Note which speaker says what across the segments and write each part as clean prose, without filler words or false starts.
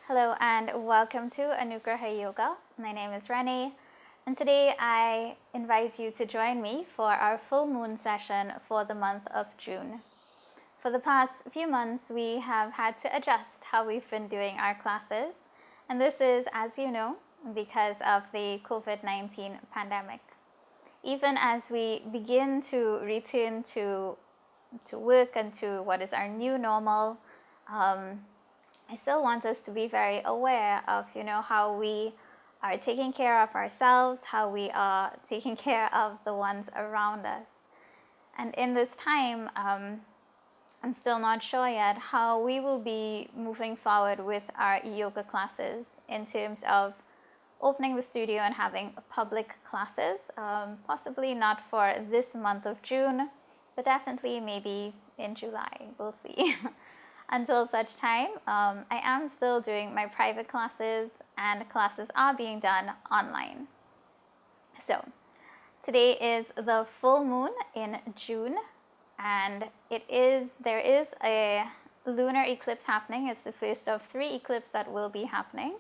Speaker 1: Hello and welcome to Anugraha Yoga. My name is Renee, and today I invite you to join me for our full moon session for the month of June. For the past few months, we have had to adjust how we've been doing our classes, and this is, as you know, because of the COVID-19 pandemic. Even as we begin to return to work and to what is our new normal, I still want us to be very aware of, how we are taking care of ourselves, how we are taking care of the ones around us. And in this time, I'm still not sure yet how we will be moving forward with our yoga classes in terms of opening the studio and having public classes, possibly not for this month of June, but definitely maybe in July, we'll see. Until such time, I am still doing my private classes, and classes are being done online. So today is the full moon in June, and there is a lunar eclipse happening. It's the first of 3 eclipses that will be happening.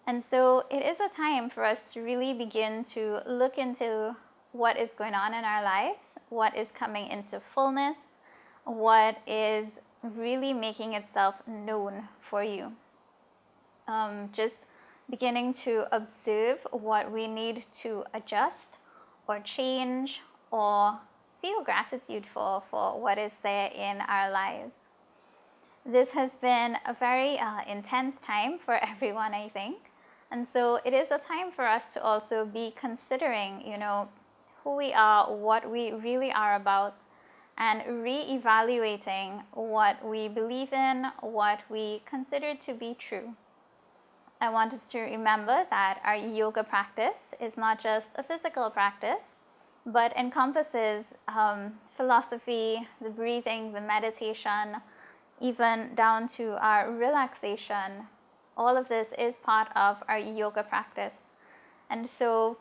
Speaker 1: And so it is a time for us to really begin to look into what is going on in our lives, what is coming into fullness, what is really making itself known for you. Just beginning to observe what we need to adjust or change or feel gratitude for what is there in our lives. This has been a very intense time for everyone, I think. And so it is a time for us to also be considering, who we are, what we really are about, and re-evaluating what we believe in, what we consider to be true. I want us to remember that our yoga practice is not just a physical practice, but encompasses philosophy, the breathing, the meditation, even down to our relaxation. All of this is part of our yoga practice. And so,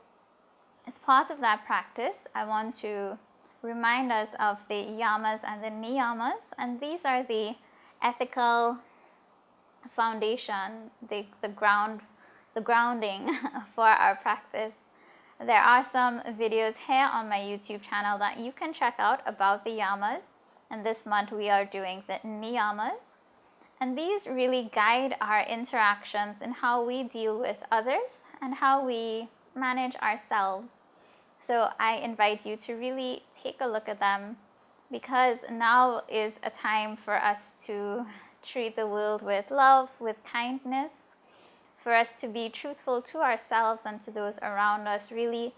Speaker 1: as part of that practice, I want to remind us of the yamas and the niyamas, and these are the ethical foundation, the grounding for our practice. There are some videos here on my YouTube channel that you can check out about the yamas, and this month we are doing the niyamas, and these really guide our interactions in how we deal with others and how we manage ourselves. So I invite you to really take a look at them, because now is a time for us to treat the world with love, with kindness, for us to be truthful to ourselves and to those around us, really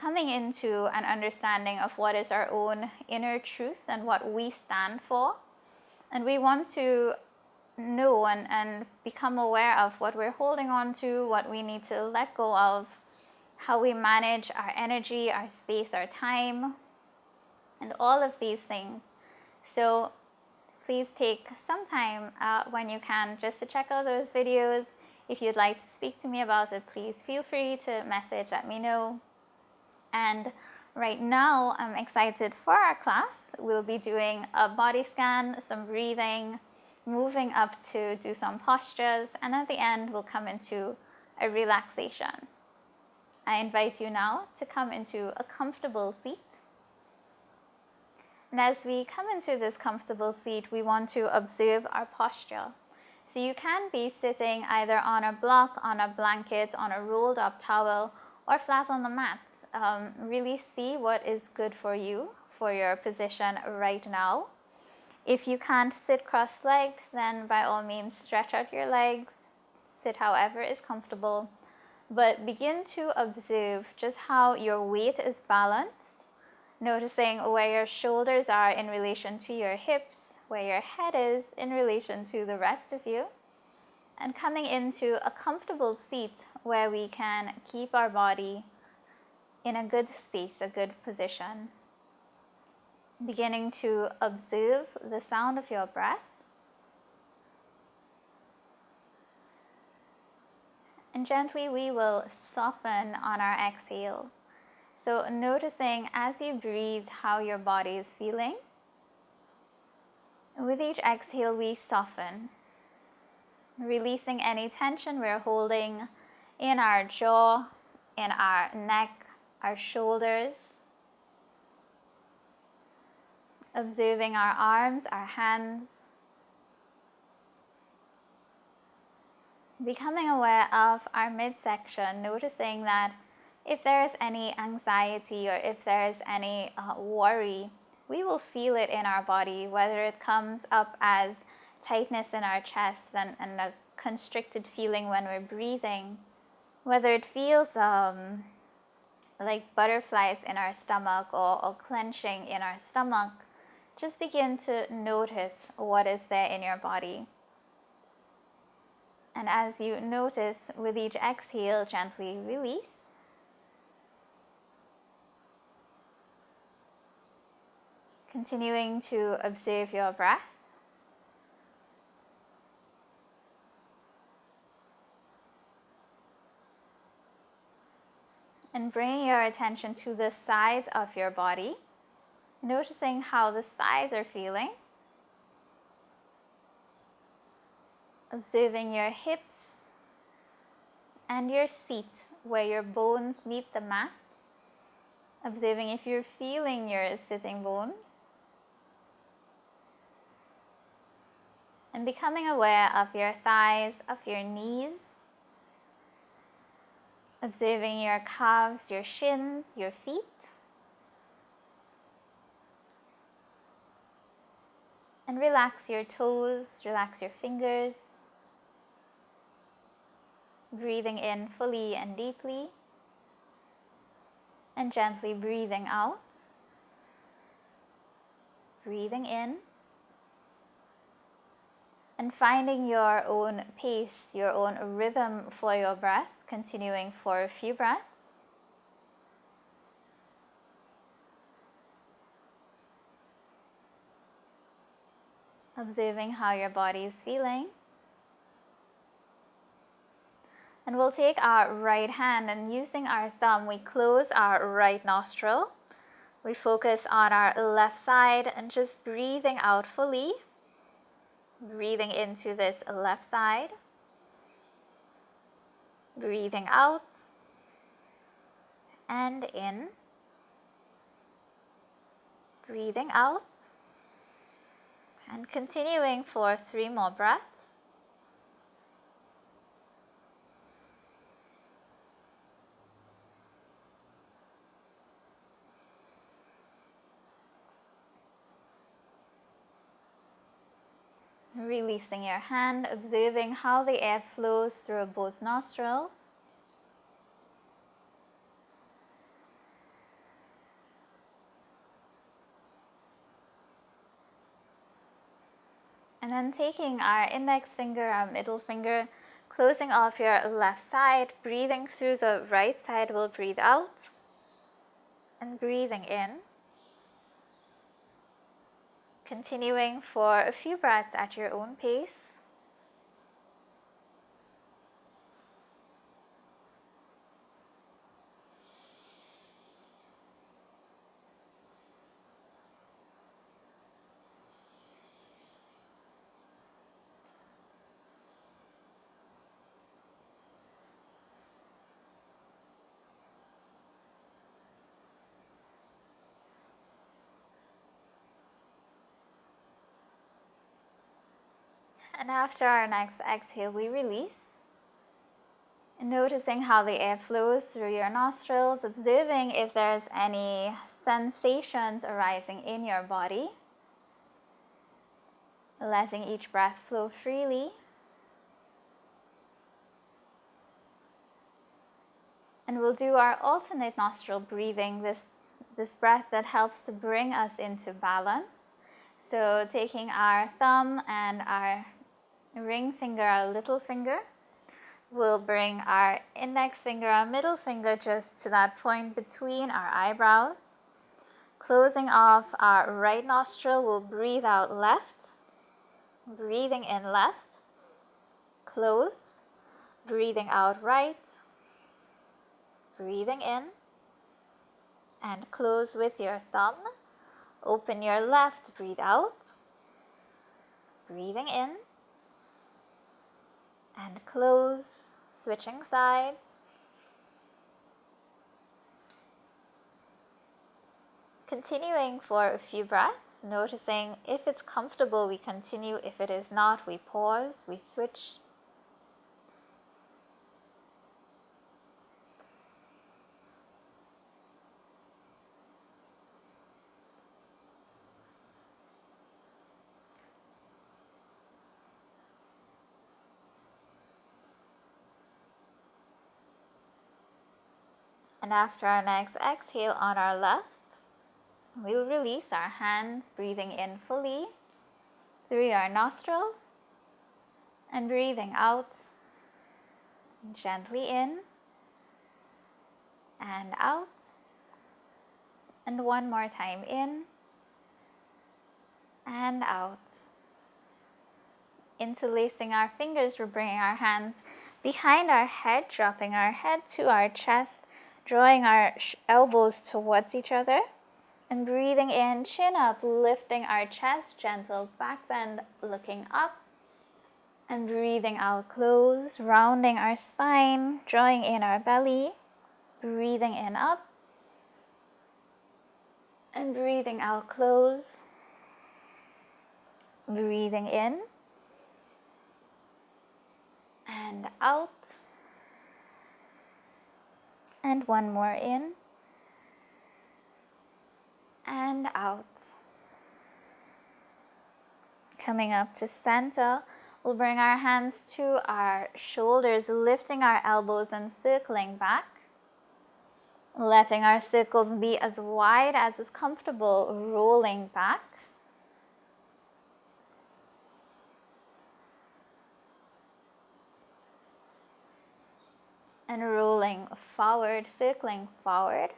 Speaker 1: coming into an understanding of what is our own inner truth and what we stand for. And we want to know and become aware of what we're holding on to, what we need to let go of, how we manage our energy, our space, our time, and all of these things. So please take some time when you can just to check out those videos. If you'd like to speak to me about it, please feel free to message, let me know. And right now, I'm excited for our class. We'll be doing a body scan, some breathing, moving up to do some postures, and at the end, we'll come into a relaxation. I invite you now to come into a comfortable seat. And as we come into this comfortable seat, we want to observe our posture. So you can be sitting either on a block, on a blanket, on a rolled up towel, or flat on the mat. Really see what is good for you, for your position right now. If you can't sit cross-legged, then by all means stretch out your legs, sit however is comfortable. But begin to observe just how your weight is balanced, noticing where your shoulders are in relation to your hips, where your head is in relation to the rest of you, and coming into a comfortable seat where we can keep our body in a good space, a good position. Beginning to observe the sound of your breath. And gently we will soften on our exhale. So noticing as you breathe how your body is feeling. With each exhale we soften. releasing any tension we're holding in our jaw, in our neck, our shoulders. Observing our arms, our hands. Becoming aware of our midsection, noticing that if there is any anxiety or if there is any worry, we will feel it in our body, whether it comes up as tightness in our chest and a constricted feeling when we're breathing, whether it feels like butterflies in our stomach or clenching in our stomach. Just begin to notice what is there in your body. And as you notice, with each exhale, gently release. Continuing to observe your breath. And bringing your attention to the sides of your body, noticing how the sides are feeling. Observing your hips and your seat where your bones meet the mat. Observing if you're feeling your sitting bones. And becoming aware of your thighs, of your knees. Observing your calves, your shins, your feet. And relax your toes, relax your fingers. Breathing in fully and deeply. And gently breathing out. Breathing in. And finding your own pace, your own rhythm for your breath, continuing for a few breaths. Observing how your body is feeling. And we'll take our right hand and using our thumb, we close our right nostril. We focus on our left side and just breathing out fully. Breathing into this left side. Breathing out. And in. Breathing out. And continuing for 3 more breaths. Releasing your hand, observing how the air flows through both nostrils. And then taking our index finger, our middle finger, closing off your left side, breathing through the right side, we'll breathe out. And breathing in. Continuing for a few breaths at your own pace. And after our next exhale, we release. And noticing how the air flows through your nostrils, observing if there's any sensations arising in your body. Letting each breath flow freely. And we'll do our alternate nostril breathing, this breath that helps to bring us into balance. So taking our thumb and our ring finger, our little finger, we'll bring our index finger, our middle finger just to that point between our eyebrows. Closing off our right nostril, we'll breathe out left. Breathing in left. Close. Breathing out right. Breathing in. And close with your thumb. Open your left, breathe out. Breathing in. and close, switching sides. Continuing for a few breaths, noticing if it's comfortable, we continue. If it is not, we pause, we switch. And after our next exhale on our left, we'll release our hands, breathing in fully through our nostrils and breathing out gently in and out. And one more time, in and out. Interlacing our fingers, we're bringing our hands behind our head, dropping our head to our chest, drawing our elbows towards each other, and breathing in, chin up, lifting our chest, gentle back bend, looking up, and breathing out, close, rounding our spine, drawing in our belly, breathing in, up, and breathing out, close, breathing in, and out, and one more in, and out. Coming up to center, we'll bring our hands to our shoulders, lifting our elbows and circling back, letting our circles be as wide as is comfortable, rolling back. And rolling forward, circling forward.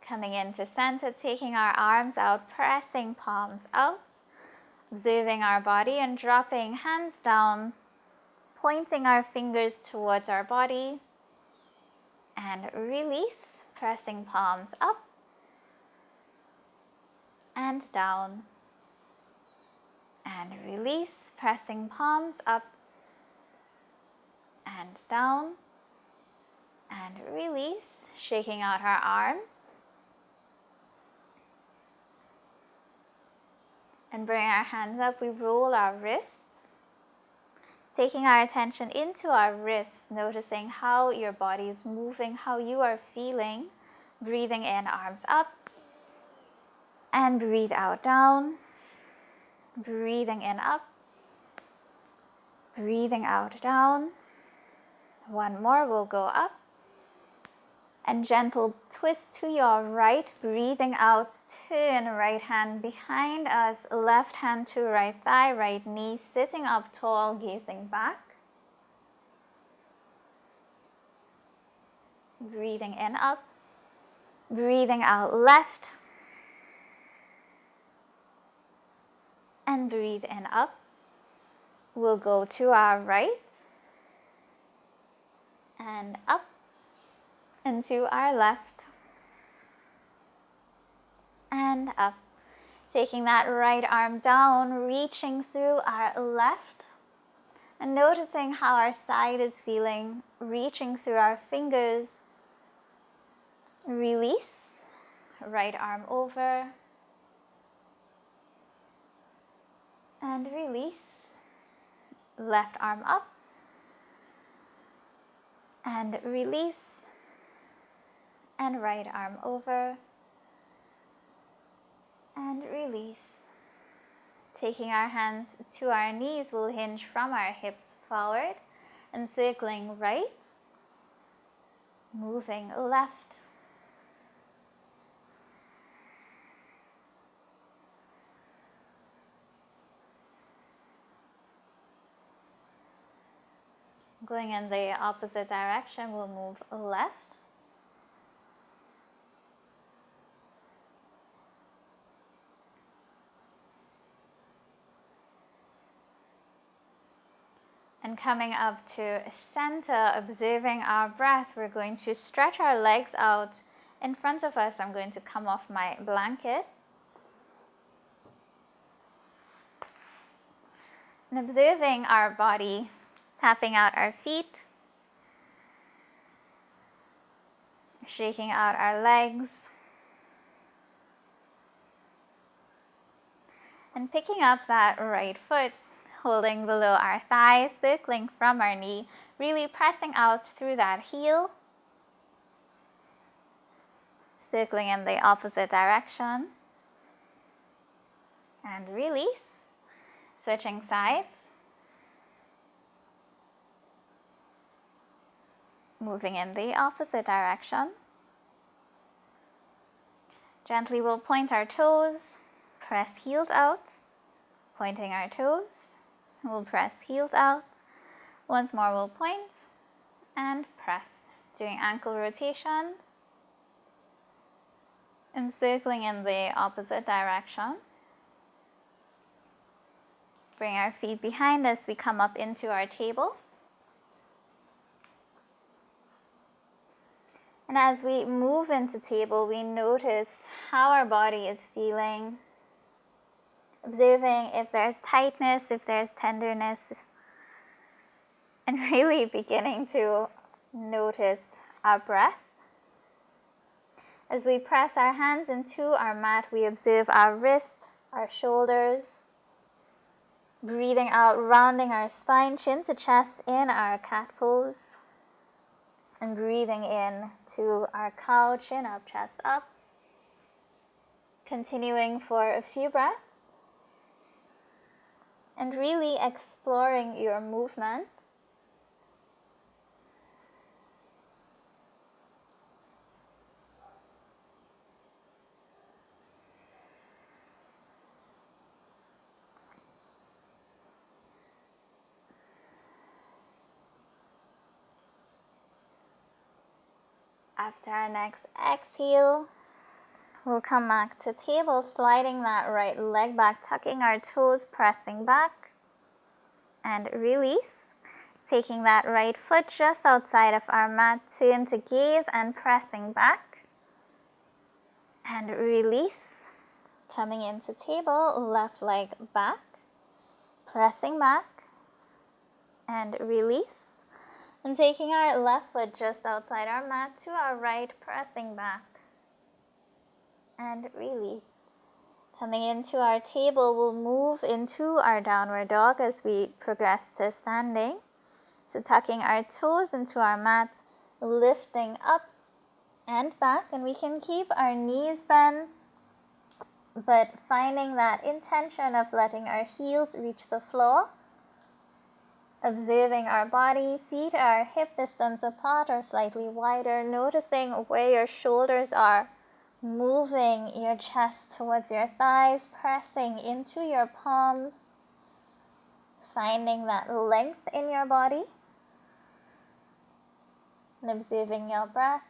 Speaker 1: Coming into center, taking our arms out, pressing palms out, observing our body and dropping hands down, pointing our fingers towards our body, and release, pressing palms up and down, and release, pressing palms up and down, and release, shaking out our arms, and bring our hands up. We roll our wrists, taking our attention into our wrists, noticing how your body is moving, how you are feeling, breathing in, arms up, and breathe out, down, breathing in, up, breathing out, down. One more, we'll go up, and gentle twist to your right, breathing out, turn right hand behind us, left hand to right thigh, right knee, sitting up tall, gazing back. Breathing in, up, breathing out, left, and breathe in, up. We'll go to our right, and up, and to our left, and up. Taking that right arm down, reaching through our left, and noticing how our side is feeling, reaching through our fingers. Release, right arm over, and release, left arm up, and release, and right arm over, and release. Taking our hands to our knees, we'll hinge from our hips forward and circling right, moving left, going in the opposite direction, we'll move left, and coming up to center, observing our breath, we're going to stretch our legs out In front of us, I'm going to come off my blanket and observing our body, tapping out our feet, shaking out our legs, and picking up that right foot, holding below our thigh, circling from our knee, really pressing out through that heel, circling in the opposite direction, and release, switching sides, moving in the opposite direction. Gently we'll point our toes, press heels out, pointing our toes, we'll press heels out. Once more we'll point and press, doing ankle rotations and circling in the opposite direction. Bring our feet behind us, we come up into our table. And as we move into table, we notice how our body is feeling, observing if there's tightness, if there's tenderness, and really beginning to notice our breath. As we press our hands into our mat, we observe our wrists, our shoulders, breathing out, rounding our spine, chin to chest in our cat pose, and breathing in to our cow, chin up, chest up. Continuing for a few breaths and really exploring your movement. After our next exhale, we'll come back to table, sliding that right leg back, tucking our toes, pressing back, and release. Taking that right foot just outside of our mat, turn to gaze and pressing back, and release. Coming into table, left leg back, pressing back, and release. And taking our left foot just outside our mat to our right, pressing back, and release. Coming into our table, we'll move into our downward dog as we progress to standing. So tucking our toes into our mat, lifting up and back, and we can keep our knees bent, but finding that intention of letting our heels reach the floor. Observing our body, feet are hip distance apart or slightly wider, noticing where your shoulders are, moving your chest towards your thighs, pressing into your palms, finding that length in your body, and observing your breath,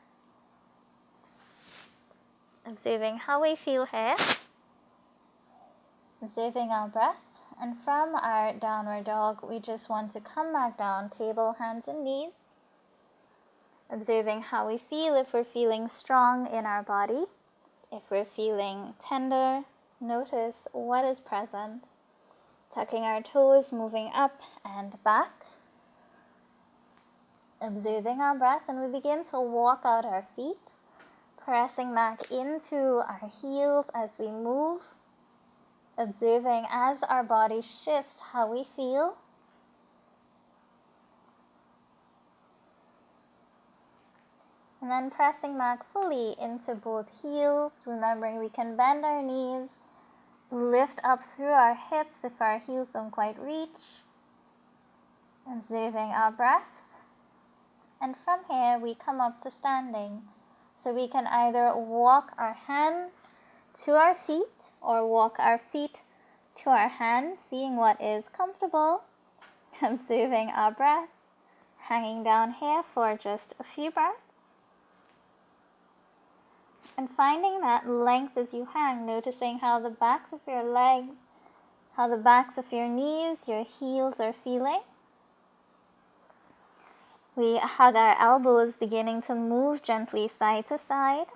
Speaker 1: observing how we feel here, observing our breath. And from our downward dog, we just want to come back down, table, hands and knees, observing how we feel. If we're feeling strong in our body, if we're feeling tender, notice what is present. Tucking our toes, moving up and back, observing our breath, and we begin to walk out our feet, pressing back into our heels as we move. Observing as our body shifts how we feel. And then pressing back fully into both heels, remembering we can bend our knees, lift up through our hips if our heels don't quite reach. Observing our breath. And from here we come up to standing. So we can either walk our hands to our feet or walk our feet to our hands, seeing what is comfortable, observing our breath, hanging down here for just a few breaths, and finding that length as you hang, noticing how the backs of your legs, how the backs of your knees, your heels are feeling. We hug our elbows, beginning to move gently side to side.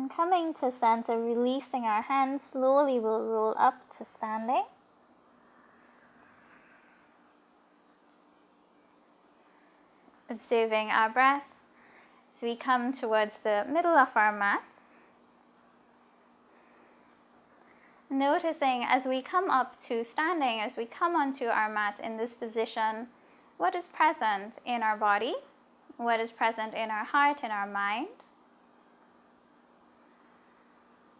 Speaker 1: And coming to center, releasing our hands, slowly we'll roll up to standing. Observing our breath as we come towards the middle of our mats. Noticing as we come up to standing, as we come onto our mat in this position, what is present in our body, what is present in our heart, in our mind.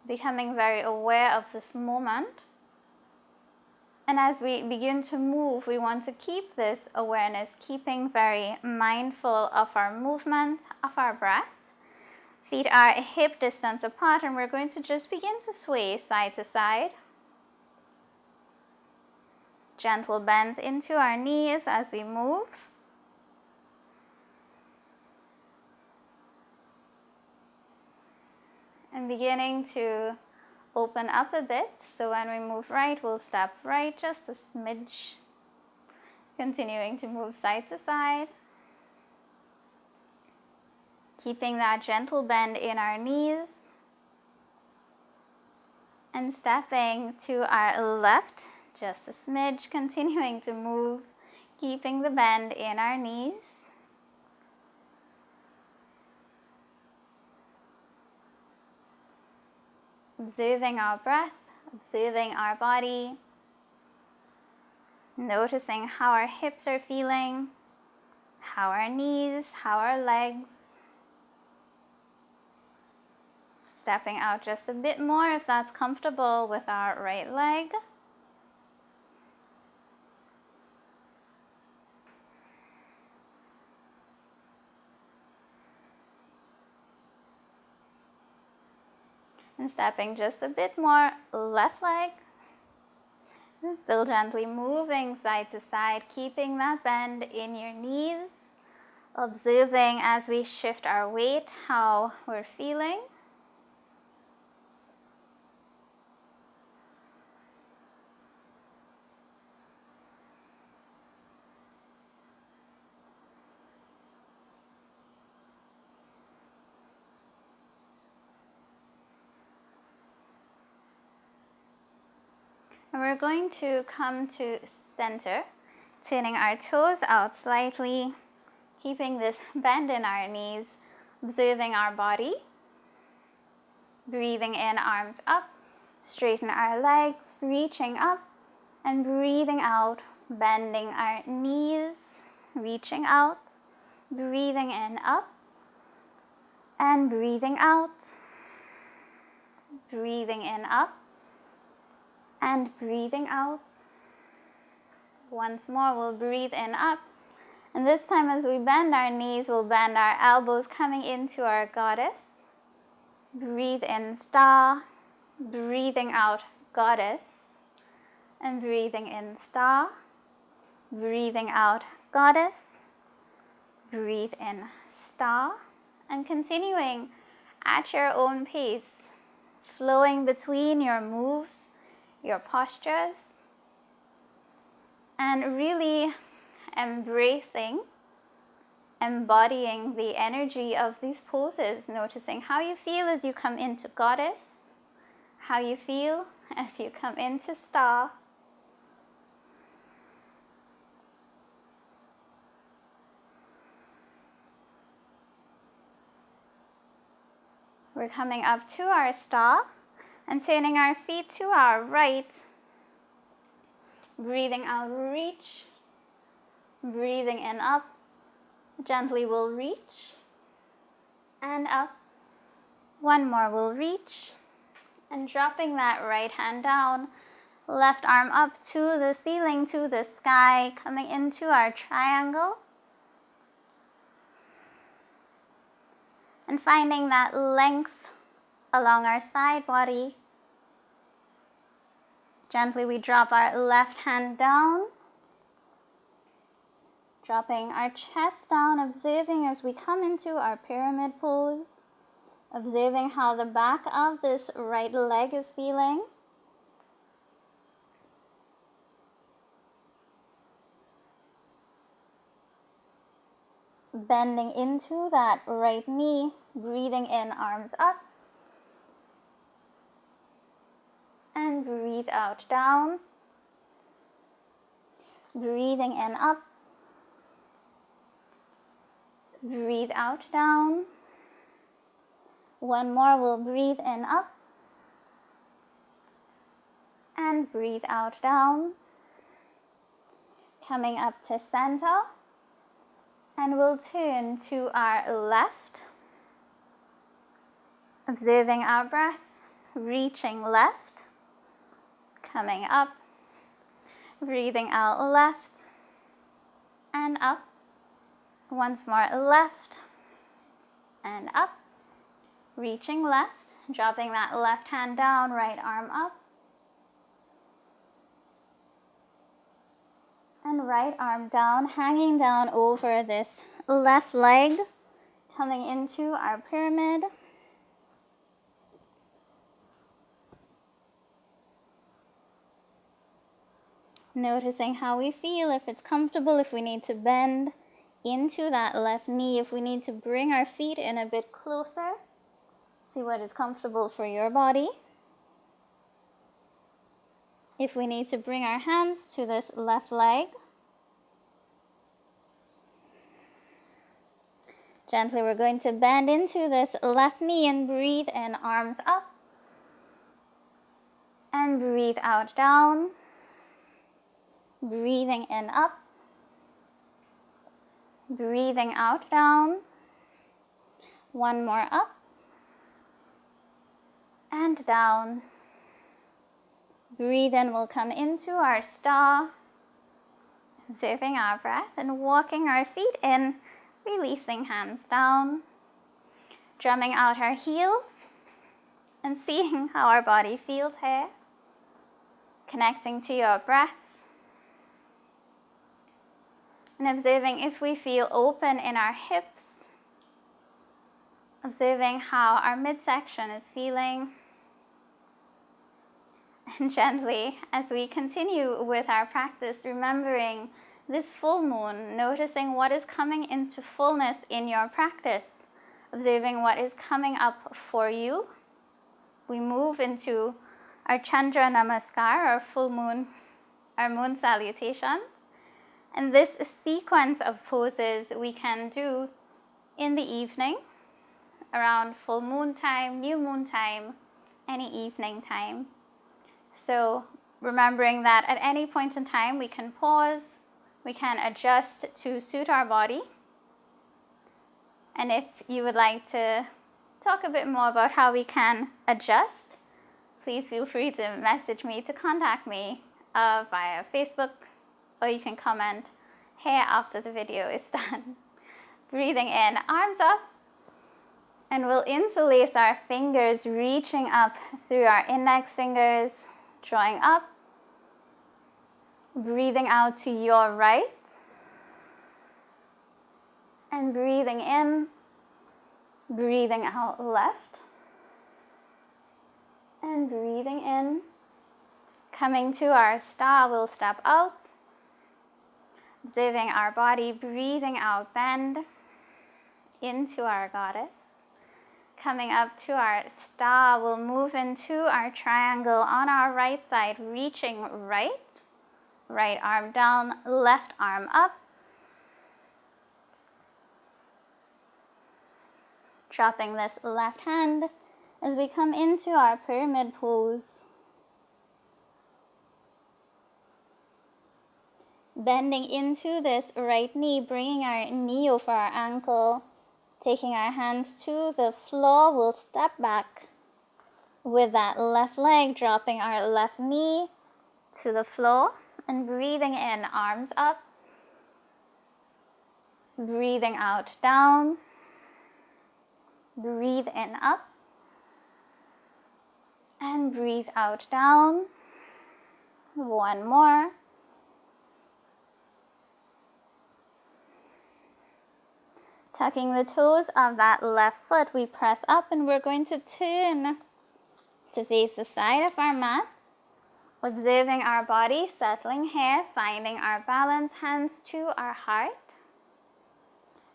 Speaker 1: Becoming very aware of this moment. And as we begin to move, we want to keep this awareness, keeping very mindful of our movement, of our breath. Feet are hip distance apart, and we're going to just begin to sway side to side. Gentle bends into our knees as we move. And beginning to open up a bit. So when we move right, we'll step right just a smidge. Continuing to move side to side. Keeping that gentle bend in our knees. And stepping to our left, just a smidge, continuing to move, keeping the bend in our knees. Observing our breath, observing our body. Noticing how our hips are feeling, how our knees, how our legs. Stepping out just a bit more if that's comfortable with our right leg. And stepping just a bit more, left leg. And still gently moving side to side, keeping that bend in your knees. Observing as we shift our weight, how we're feeling. And we're going to come to center, turning our toes out slightly, keeping this bend in our knees, observing our body. Breathing in, arms up, straighten our legs, reaching up, and breathing out, bending our knees, reaching out, breathing in, up, and breathing out, breathing in, up, and breathing out. Once more, we'll breathe in, up. And this time as we bend our knees, we'll bend our elbows coming into our goddess. Breathe in, star. Breathing out, goddess. And breathing in, star. Breathing out, goddess. Breathe in, star. And continuing at your own pace, flowing between your moves, your postures, and really embracing, embodying the energy of these poses, noticing how you feel as you come into goddess, how you feel as you come into star. We're coming up to our star and turning our feet to our right. Breathing out, reach. Breathing in, up. Gently we'll reach. And up. One more, we'll reach. And dropping that right hand down. Left arm up to the ceiling, to the sky. Coming into our triangle. And finding that length along our side body. Gently we drop our left hand down, dropping our chest down, observing as we come into our pyramid pose, observing how the back of this right leg is feeling. Bending into that right knee, breathing in, arms up, and breathe out, down. Breathing in, up. Breathe out, down. One more, we'll breathe in, up. And breathe out, down. Coming up to center. And we'll turn to our left. Observing our breath, reaching left. Coming up. Breathing out, left. And up. Once more, left. And up. Reaching left. Dropping that left hand down, right arm up. And right arm down, hanging down over this left leg, coming into our pyramid. Noticing how we feel, if it's comfortable, if we need to bend into that left knee, if we need to bring our feet in a bit closer. See what is comfortable for your body. If we need to bring our hands to this left leg, gently we're going to bend into this left knee and breathe in, arms up. And breathe out, down. Breathing in, up. Breathing out, down. One more, up. And down. Breathe in, we'll come into our star, observing our breath and walking our feet in, releasing hands down, drumming out our heels and seeing how our body feels here, connecting to your breath and observing if we feel open in our hips, observing how our midsection is feeling. And gently, as we continue with our practice, remembering this full moon, noticing what is coming into fullness in your practice, observing what is coming up for you. We move into our Chandra Namaskar, our full moon, our moon salutations. And this sequence of poses we can do in the evening, around full moon time, new moon time, any evening time. So remembering that at any point in time we can pause, we can adjust to suit our body. And if you would like to talk a bit more about how we can adjust, please feel free to message me, to contact me via Facebook, or you can comment here after the video is done. Breathing in, arms up, and we'll interlace our fingers, reaching up through our index fingers, drawing up, breathing out to your right, and breathing in, breathing out left, and breathing in. Coming to our star, we'll step out, observing our body, breathing out, bend into our goddess. Coming up to our star, we'll move into our triangle on our right side, reaching right, right arm down, left arm up. Dropping this left hand as we come into our pyramid pose. Bending into this right knee, bringing our knee over our ankle. Taking our hands to the floor, we'll step back with that left leg, dropping our left knee to the floor and breathing in, arms up. Breathing out, down. Breathe in, up. And breathe out, down. One more. Tucking the toes of that left foot, we press up and we're going to turn to face the side of our mat, observing our body, settling here, finding our balance, hands to our heart.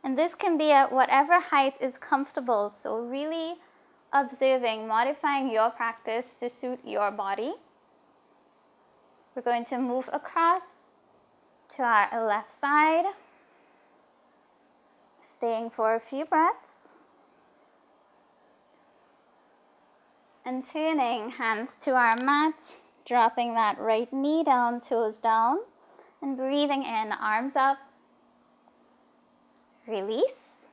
Speaker 1: And this can be at whatever height is comfortable, so really observing, modifying your practice to suit your body. We're going to move across to our left side, staying for a few breaths, and turning hands to our mat, dropping that right knee down, toes down, and breathing in, arms up, release.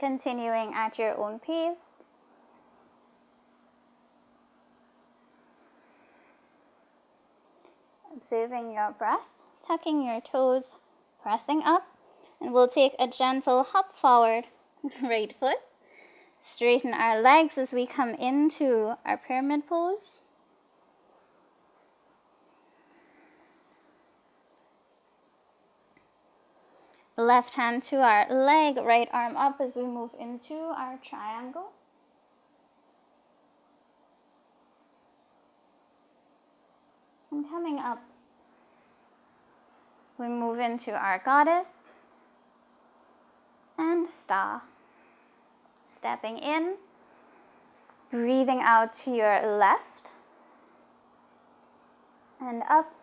Speaker 1: Continuing at your own pace. Observing your breath, tucking your toes, pressing up, and we'll take a gentle hop forward, right foot. Straighten our legs as we come into our pyramid pose. Left hand to our leg, right arm up as we move into our triangle. And coming up, we move into our goddess and star. Stepping in, breathing out to your left and up,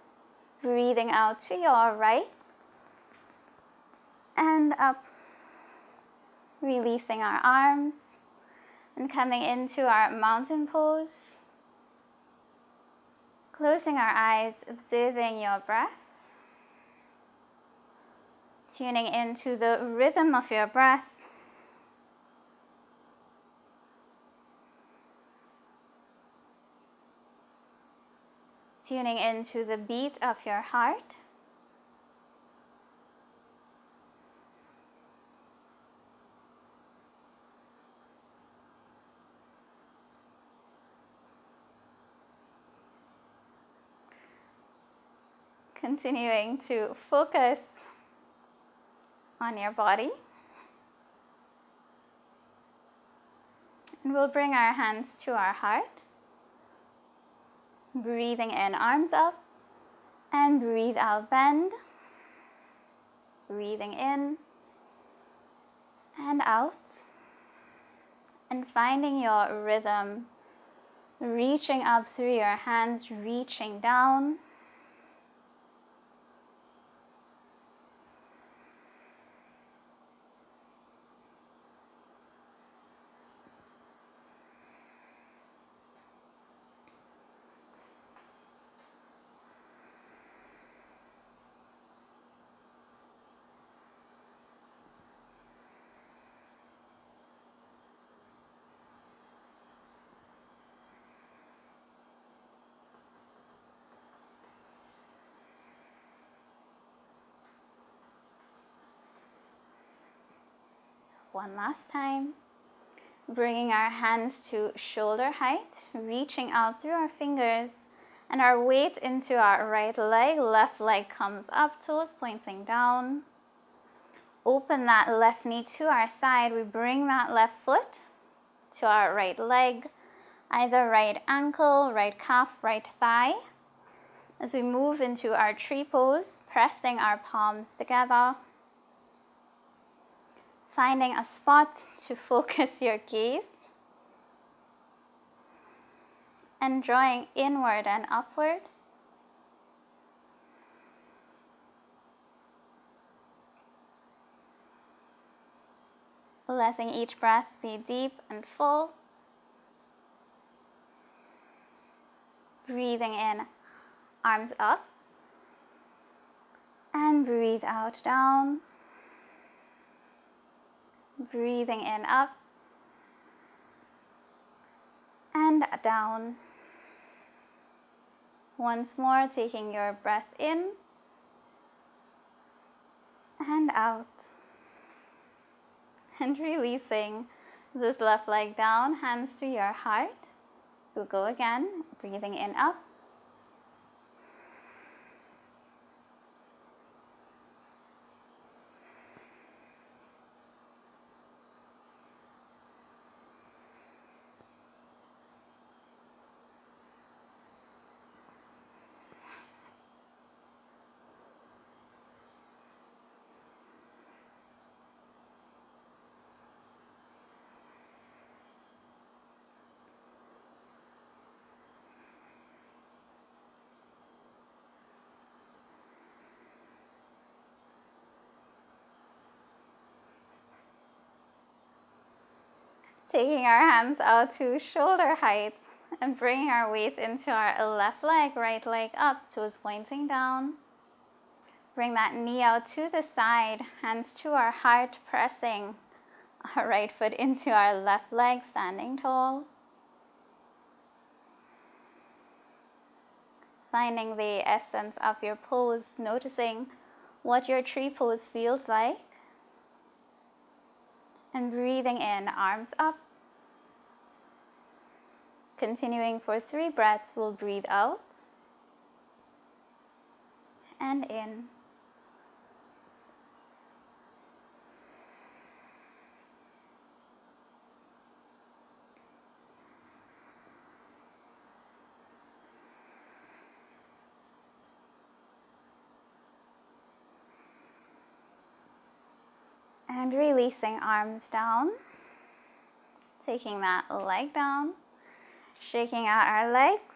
Speaker 1: breathing out to your right and up, releasing our arms and coming into our mountain pose. Closing our eyes, observing your breath, tuning into the rhythm of your breath, tuning into the beat of your heart. Continuing to focus on your body. And we'll bring our hands to our heart. Breathing in, arms up, and breathe out, bend. Breathing in and out. And finding your rhythm, reaching up through your hands, reaching down. One last time, bringing our hands to shoulder height, reaching out through our fingers and our weight into our right leg. Left leg comes up, toes pointing down. Open that left knee to our side. We bring that left foot to our right leg, either right ankle, right calf, right thigh. As we move into our tree pose, pressing our palms together. Finding a spot to focus your gaze and drawing inward and upward. Letting each breath be deep and full. Breathing in, arms up, and breathe out, down. Breathing in, up and down. Once more, taking your breath in and out. And releasing this left leg down, hands to your heart. We'll go again, breathing in, up. Taking our hands out to shoulder height and bringing our weight into our left leg, right leg up, toes pointing down. Bring that knee out to the side, hands to our heart, pressing our right foot into our left leg, standing tall. Finding the essence of your pose, noticing what your tree pose feels like. And breathing in, arms up. Continuing for 3 breaths, we'll breathe out and in. And releasing, arms down, taking that leg down, shaking out our legs,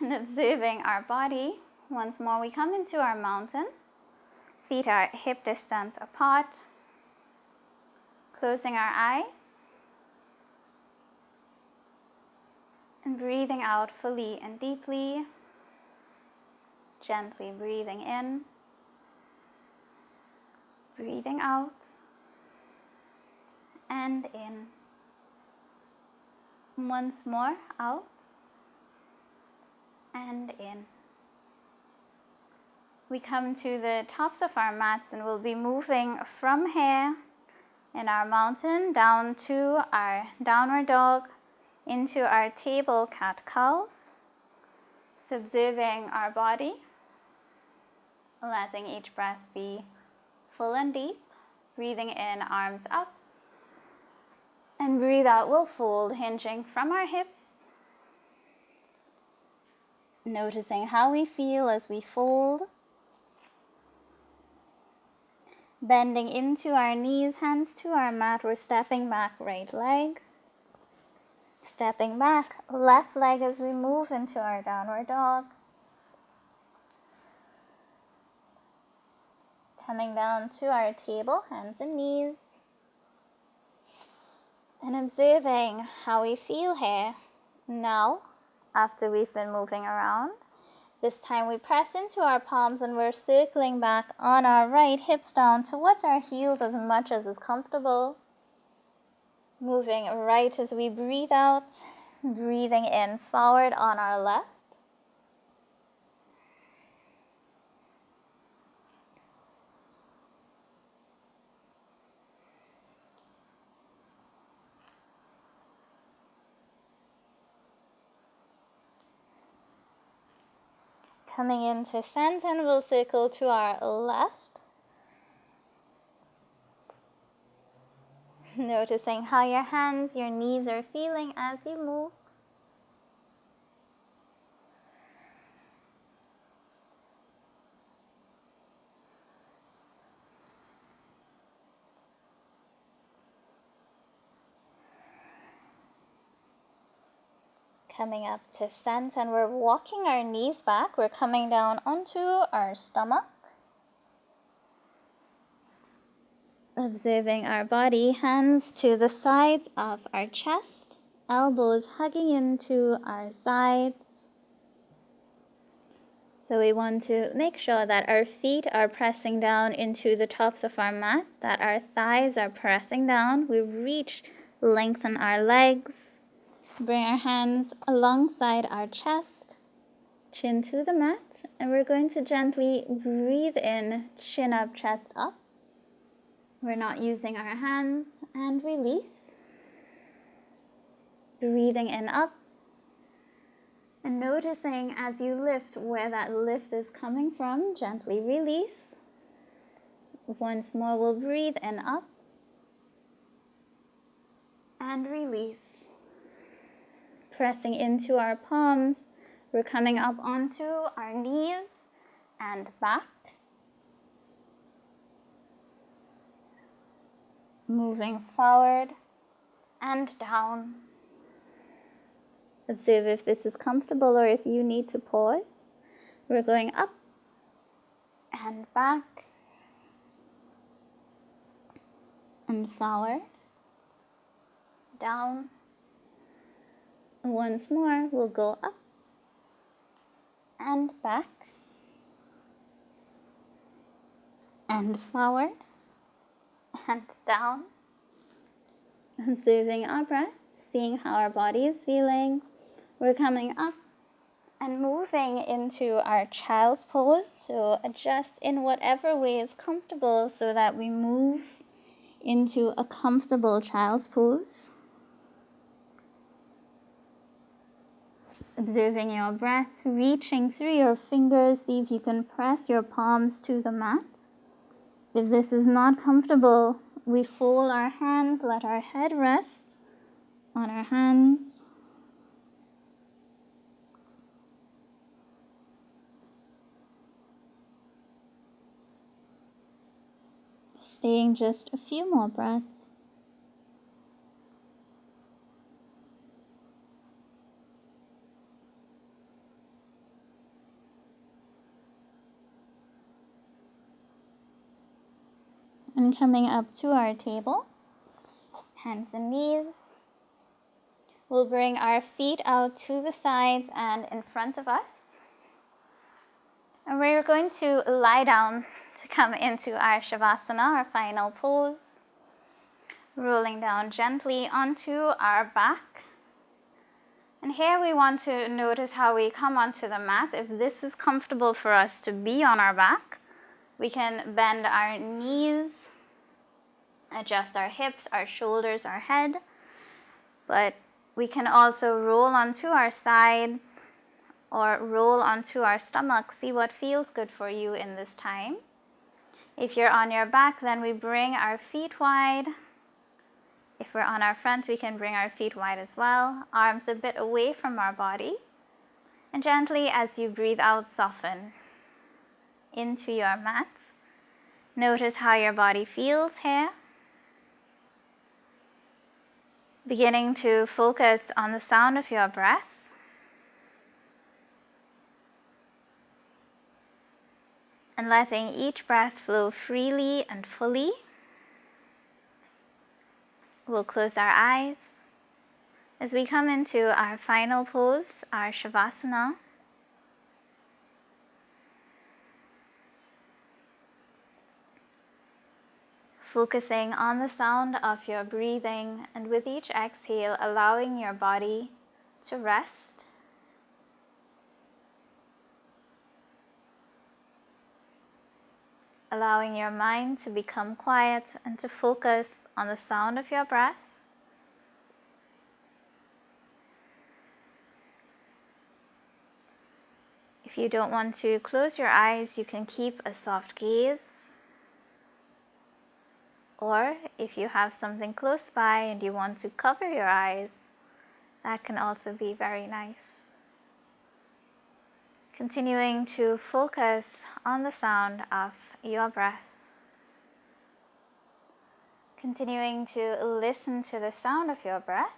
Speaker 1: and observing our body. Once more, we come into our mountain. Feet are hip distance apart, closing our eyes, and breathing out fully and deeply, gently breathing in, breathing out, and in. Once more, out and in. We come to the tops of our mats and we'll be moving from here in our mountain down to our downward dog, into our table cat-cows. So observing our body, letting each breath be full and deep. Breathing in, arms up. And breathe out, we'll fold, hinging from our hips. Noticing how we feel as we fold. Bending into our knees, hands to our mat. We're stepping back, right leg. Stepping back, left leg as we move into our downward dog. Coming down to our table, hands and knees. And observing how we feel here. Now, after we've been moving around, this time we press into our palms and we're circling back on our right, hips down towards our heels as much as is comfortable. Moving right as we breathe out, breathing in forward on our left. Coming into center, we'll circle to our left. Noticing how your hands, your knees are feeling as you move. Coming up to center, and we're walking our knees back. We're coming down onto our stomach. Observing our body, hands to the sides of our chest, elbows hugging into our sides. So we want to make sure that our feet are pressing down into the tops of our mat, that our thighs are pressing down. We reach, lengthen our legs. Bring our hands alongside our chest, chin to the mat, and we're going to gently breathe in, chin up, chest up. We're not using our hands, and release. Breathing in, up, and noticing as you lift where that lift is coming from, gently release. Once more, we'll breathe in, up, and release. Pressing into our palms, we're coming up onto our knees and back. Moving forward and down. Observe if this is comfortable or if you need to pause. We're going up and back and forward, down. Once more, we'll go up and back and forward and down. Observing our breath, seeing how our body is feeling. We're coming up and moving into our child's pose. So adjust in whatever way is comfortable so that we move into a comfortable child's pose. Observing your breath, reaching through your fingers, see if you can press your palms to the mat. If this is not comfortable, we fold our hands, let our head rest on our hands. Staying just a few more breaths. And coming up to our table, hands and knees. We'll bring our feet out to the sides and in front of us. And we're going to lie down to come into our Shavasana, our final pose. Rolling down gently onto our back. And here we want to notice how we come onto the mat. If this is comfortable for us to be on our back, we can bend our knees, adjust our hips, our shoulders, our head. But we can also roll onto our sides or roll onto our stomach. See what feels good for you in this time. If you're on your back, then we bring our feet wide. If we're on our front, we can bring our feet wide as well. Arms a bit away from our body. And gently, as you breathe out, soften into your mat. Notice how your body feels here. Beginning to focus on the sound of your breath. And letting each breath flow freely and fully. We'll close our eyes as we come into our final pose, our Shavasana. Focusing on the sound of your breathing, and with each exhale, allowing your body to rest. Allowing your mind to become quiet and to focus on the sound of your breath. If you don't want to close your eyes, you can keep a soft gaze. Or if you have something close by and you want to cover your eyes, that can also be very nice. Continuing to focus on the sound of your breath. Continuing to listen to the sound of your breath.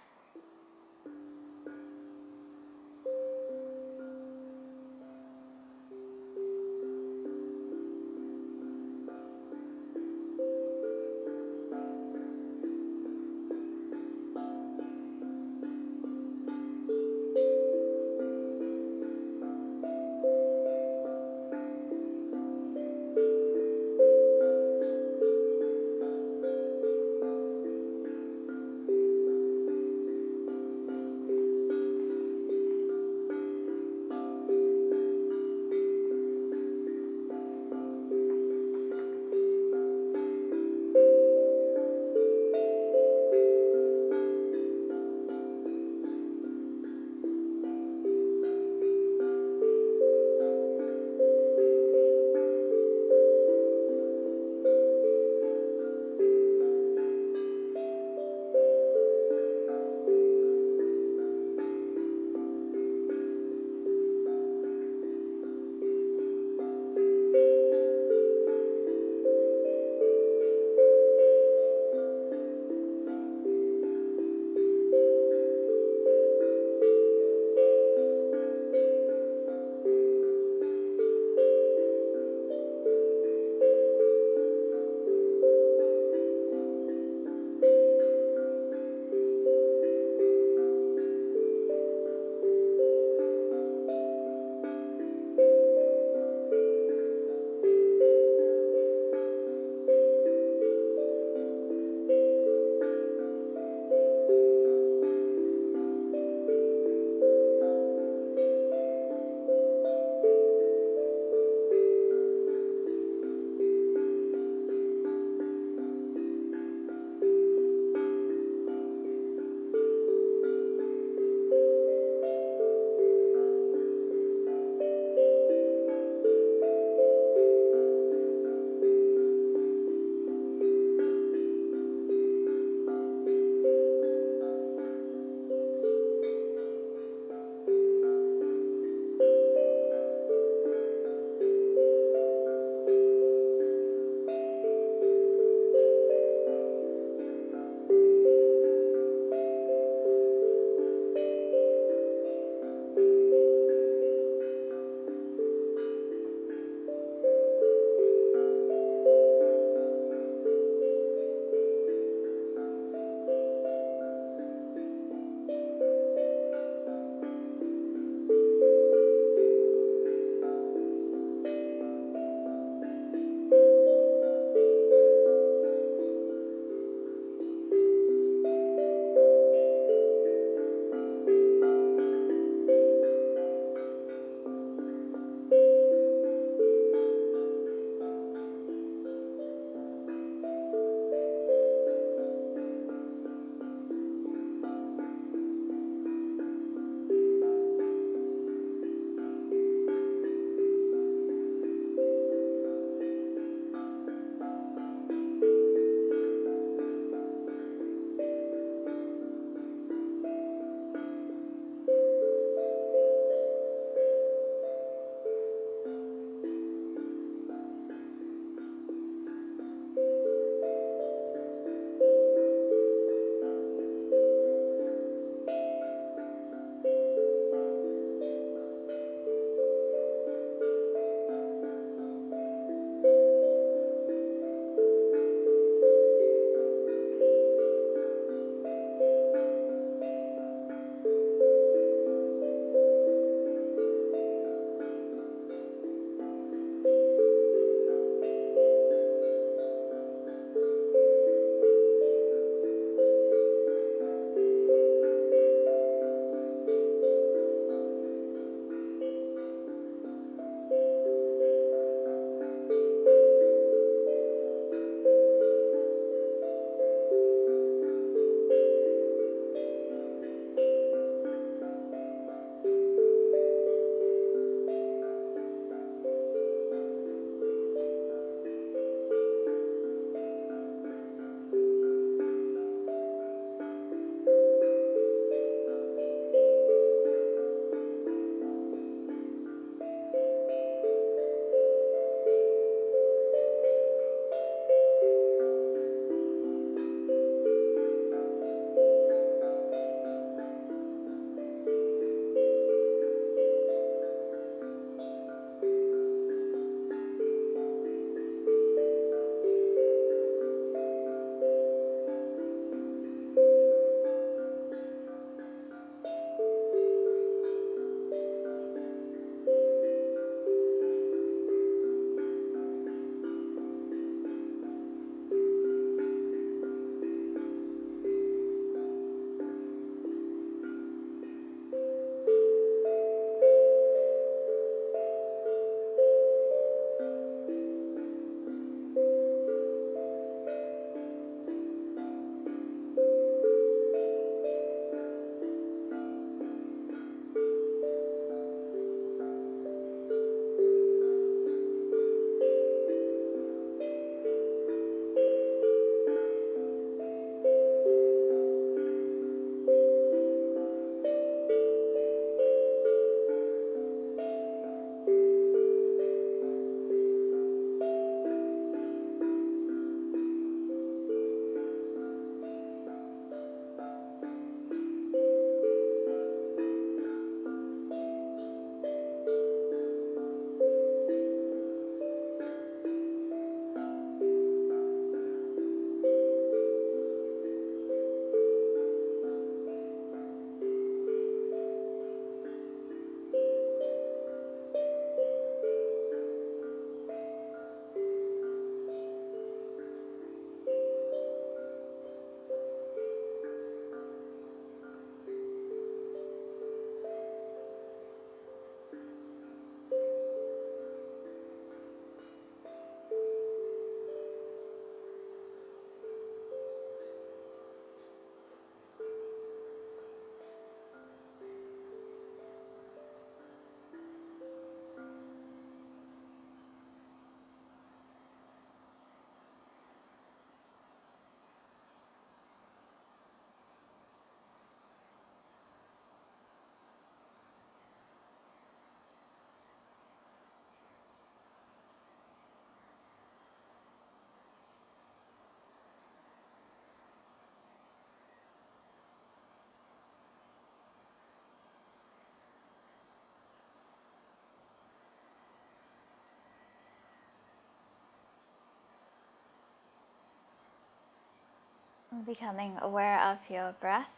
Speaker 1: Becoming aware of your breath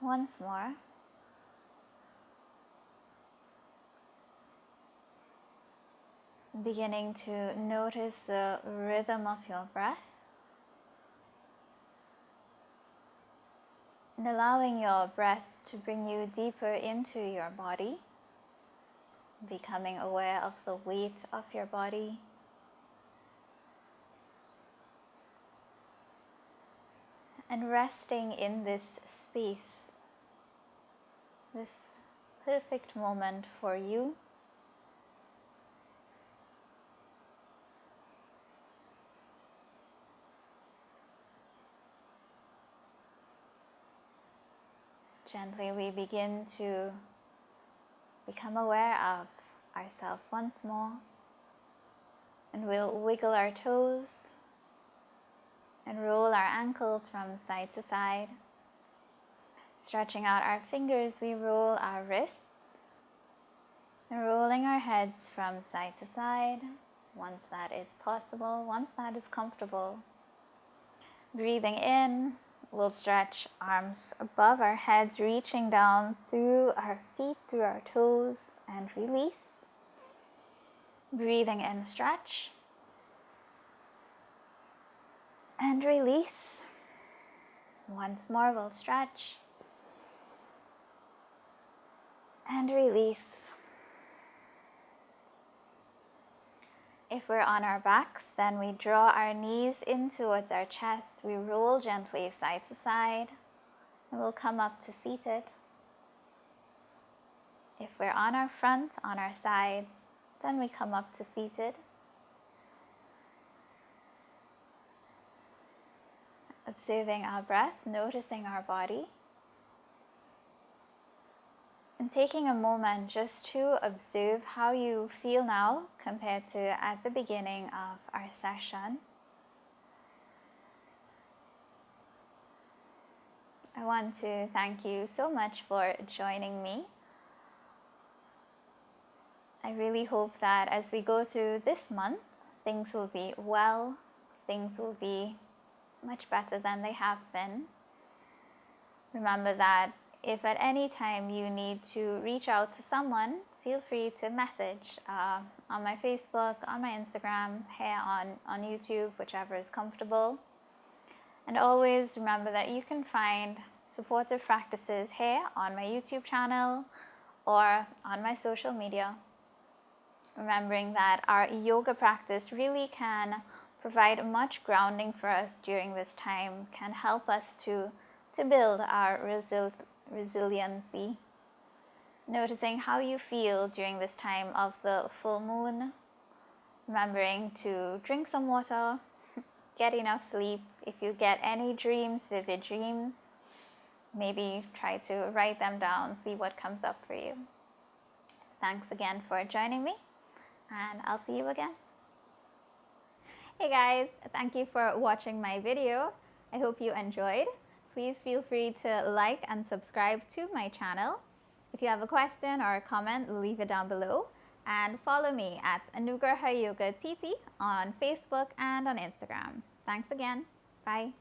Speaker 1: once more. Beginning to notice the rhythm of your breath and allowing your breath to bring you deeper into your body. Becoming aware of the weight of your body. And resting in this space, this perfect moment for you. Gently we begin to become aware of ourselves once more, and we'll wiggle our toes and roll our ankles from side to side. Stretching out our fingers, we roll our wrists and rolling our heads from side to side, once that is possible, once that is comfortable. Breathing in, we'll stretch arms above our heads, reaching down through our feet, through our toes, and release. Breathing in, stretch. And release. Once more, we'll stretch. And release. If we're on our backs, then we draw our knees in towards our chest. We roll gently side to side, and we'll come up to seated. If we're on our front, on our sides, then we come up to seated. Observing our breath, noticing our body, and taking a moment just to observe how you feel now compared to at the beginning of our session. I want to thank you so much for joining me. I really hope that as we go through this month, things will be well, things will be much better than they have been. Remember that if at any time you need to reach out to someone, feel free to message on my Facebook, on my Instagram, here on YouTube, whichever is comfortable. And always remember that you can find supportive practices here on my YouTube channel or on my social media. Remembering that our yoga practice really can provide much grounding for us during this time, can help us to build our resiliency. Noticing how you feel during this time of the full moon. Remembering to drink some water, get enough sleep. If you get any dreams, vivid dreams, maybe try to write them down, see what comes up for you. Thanks again for joining me, and I'll see you again. Hey guys, thank you for watching my video. I hope you enjoyed. Please feel free to like and subscribe to my channel. If you have a question or a comment, leave it down below. And follow me at Anugraha Yoga TT on Facebook and on Instagram. Thanks again. Bye.